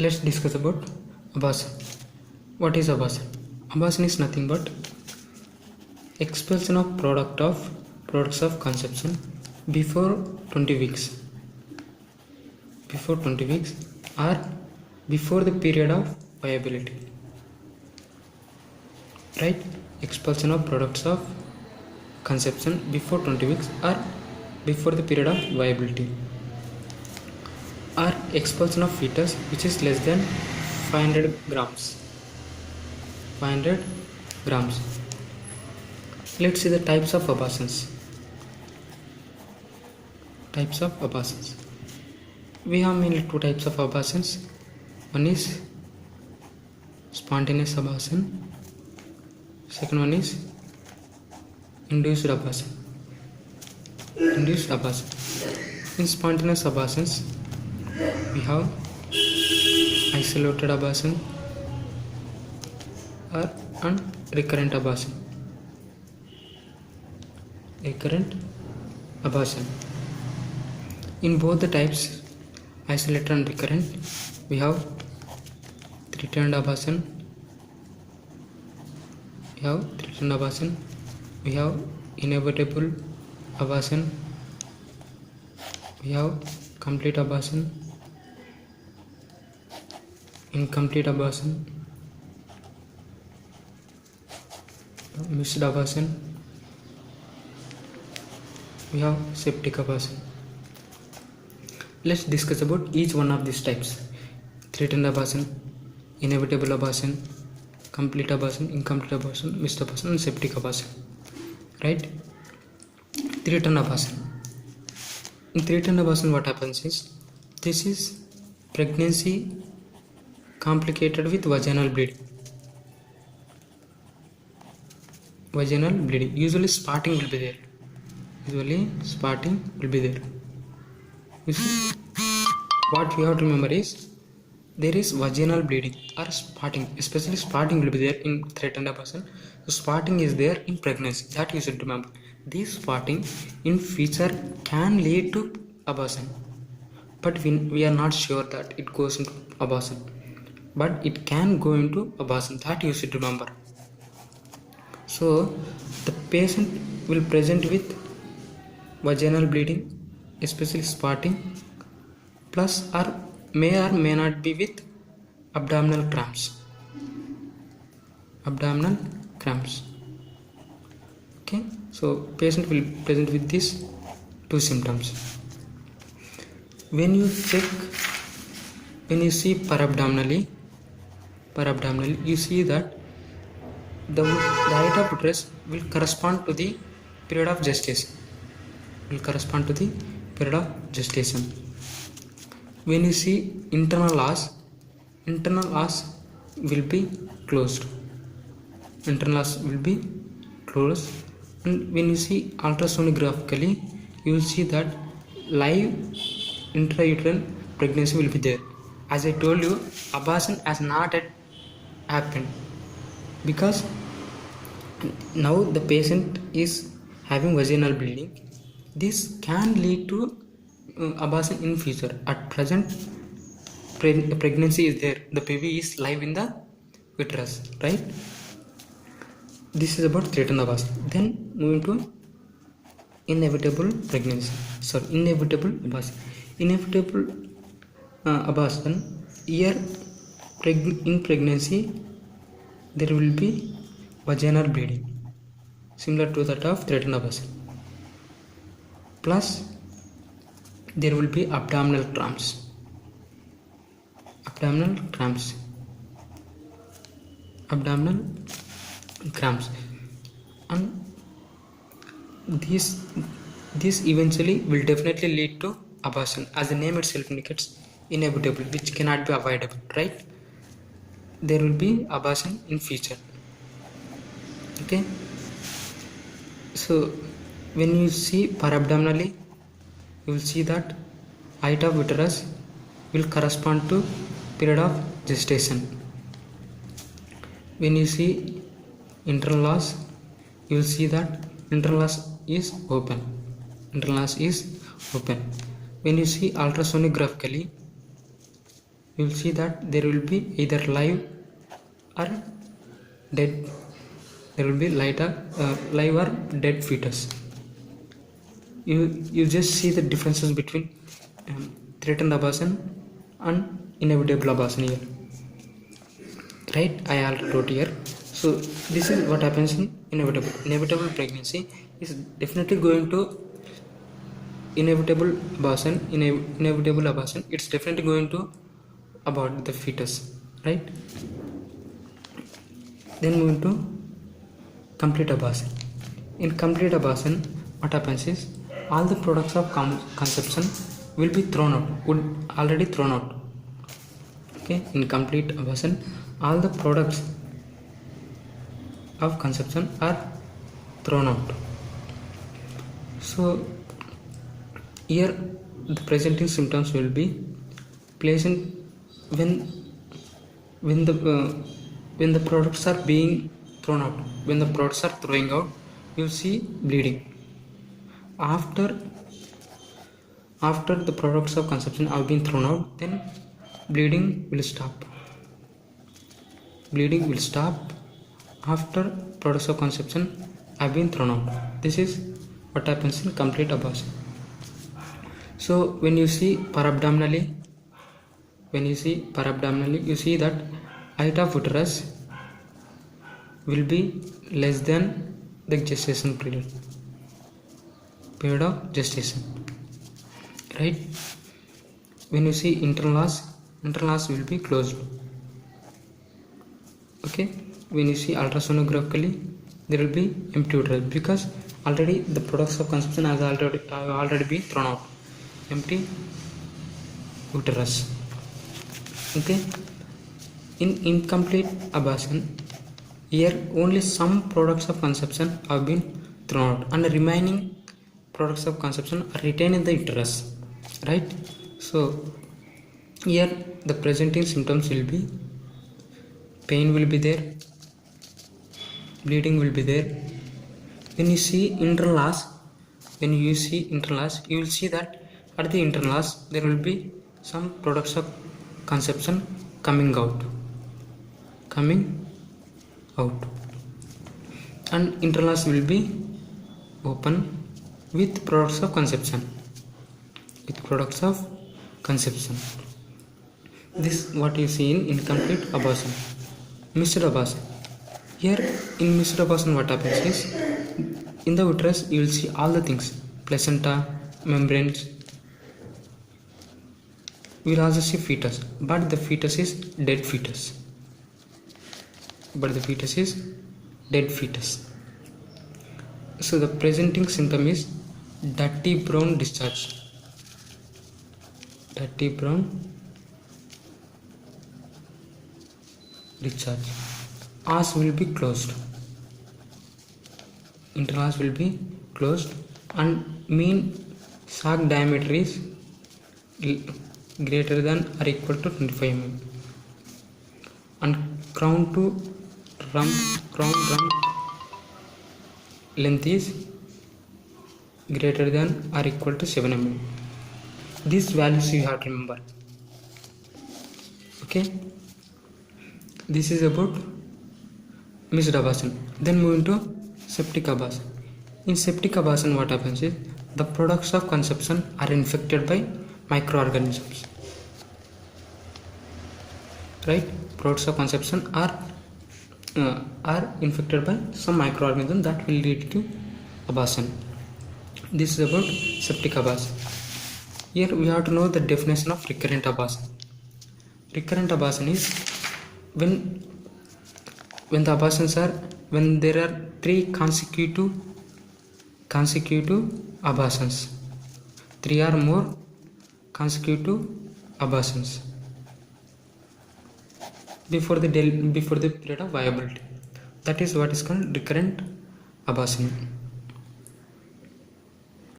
Let's discuss about abortion. What is abortion? Abortion is nothing but expulsion of products of conception before 20 weeks. Before 20 weeks or before the period of viability. Right? Expulsion of products of conception before 20 weeks or before the period of viability, or expulsion of fetus which is less than 500 grams. 500 grams. Let's see the types of abortions. Types of abortions. We have mainly two types of abortions. One is spontaneous abortion. Second one is induced abortion. Induced abortion. In spontaneous abortions, we have isolated abortion and recurrent abortion. Recurrent abortion. In both the types, isolated and recurrent, we have threatened abortion. We have threatened abortion. We have inevitable abortion. We have complete abortion, incomplete abortion, missed abortion. We have septic abortion. Let's discuss about each one of these types: threatened abortion, inevitable abortion, complete abortion, incomplete abortion, missed abortion, and septic abortion. Right? Threatened abortion. In threatened abortion, what happens is, this is pregnancy complicated with vaginal bleeding. Vaginal bleeding. Usually spotting will be there. You see, what we have to remember is, there is vaginal bleeding or spotting. Especially spotting will be there in threatened abortion. So spotting is there in pregnancy. That you should remember. This spotting in future can lead to abortion, but we are not sure that it goes into abortion, but it can go into abortion. That you should remember. So the patient will present with vaginal bleeding, especially spotting, plus or may not be with abdominal cramps. Okay, so patient will present with these two symptoms. When you see parabdominally, you see that the height of uterus will correspond to the period of gestation. When you see internal os will be closed. And when you see ultrasonographically, you will see that live intrauterine pregnancy will be there. As I told you, abortion has not yet happened, because now the patient is having vaginal bleeding. This can lead to abortion in future. At present, pregnancy is there. The baby is live in the uterus, right? This is about threatened abortion. Then moving to inevitable abortion. Inevitable abortion. Here, in pregnancy, there will be vaginal bleeding, similar to that of threatened abortion. Plus, there will be abdominal cramps. And this eventually will definitely lead to abortion, as the name itself indicates, inevitable, which cannot be avoidable, right? There will be abortion in future. Okay, so when you see parabdominally, you will see that height of uterus will correspond to period of gestation. When you see internal os, you will see that internal os is open. When you see ultrasonographically, you will see that there will be either live or dead. There will be live or dead fetus. You just see the differences between threatened abortion and inevitable abortion here, right? I already wrote here. So this is what happens in inevitable pregnancy is definitely going to inevitable abortion. It's definitely going to abort the fetus, right? Then moving to complete abortion. In complete abortion, what happens is all the products of conception will be thrown out, already thrown out. Okay, in complete abortion, all the products of conception are thrown out. So here the presenting symptoms will be present when the products are being thrown out. When the products are throwing out, you see bleeding. After the products of conception have been thrown out, then bleeding will stop. Bleeding will stop after products of conception have been thrown out. This is what happens in complete abortion. So when you see parabdominally, you see that height of uterus will be less than the gestation period of gestation, right? When you see internal os will be closed. Okay, when you see ultrasonographically, there will be empty uterus because already the products of conception have already been thrown out. Empty uterus. Okay, in incomplete abortion, here only some products of conception have been thrown out and the remaining products of conception are retained in the uterus, right? So here the presenting symptoms will be pain will be there, bleeding will be there. When you see internal os, you will see that at the internal os there will be some products of conception coming out, and internal os will be open with products of conception. This what you see in incomplete abortion. Missed abortion. Here in missed abortion, what happens is in the uterus you will see all the things: placenta, membranes. We will also see fetus, but the fetus is dead fetus. So the presenting symptom is dirty brown discharge. Os will be closed. Internal os will be closed, and mean sac diameter is greater than or equal to 25 mm, and crown drum length is greater than or equal to 7 mm. These values you have to remember. Okay, this is about missed abortion. Then moving to septic abortion. In septic abortion, what happens is the products of conception are infected by microorganisms, right? Products of conception are infected by some microorganism that will lead to abortion. This is about septic abortion. Here we have to know the definition of recurrent abortion. Recurrent abortion is when the abortions are when there are 3 consecutive abortions, 3 or more consecutive abortions before the period of viability. That is what is called recurrent abortion.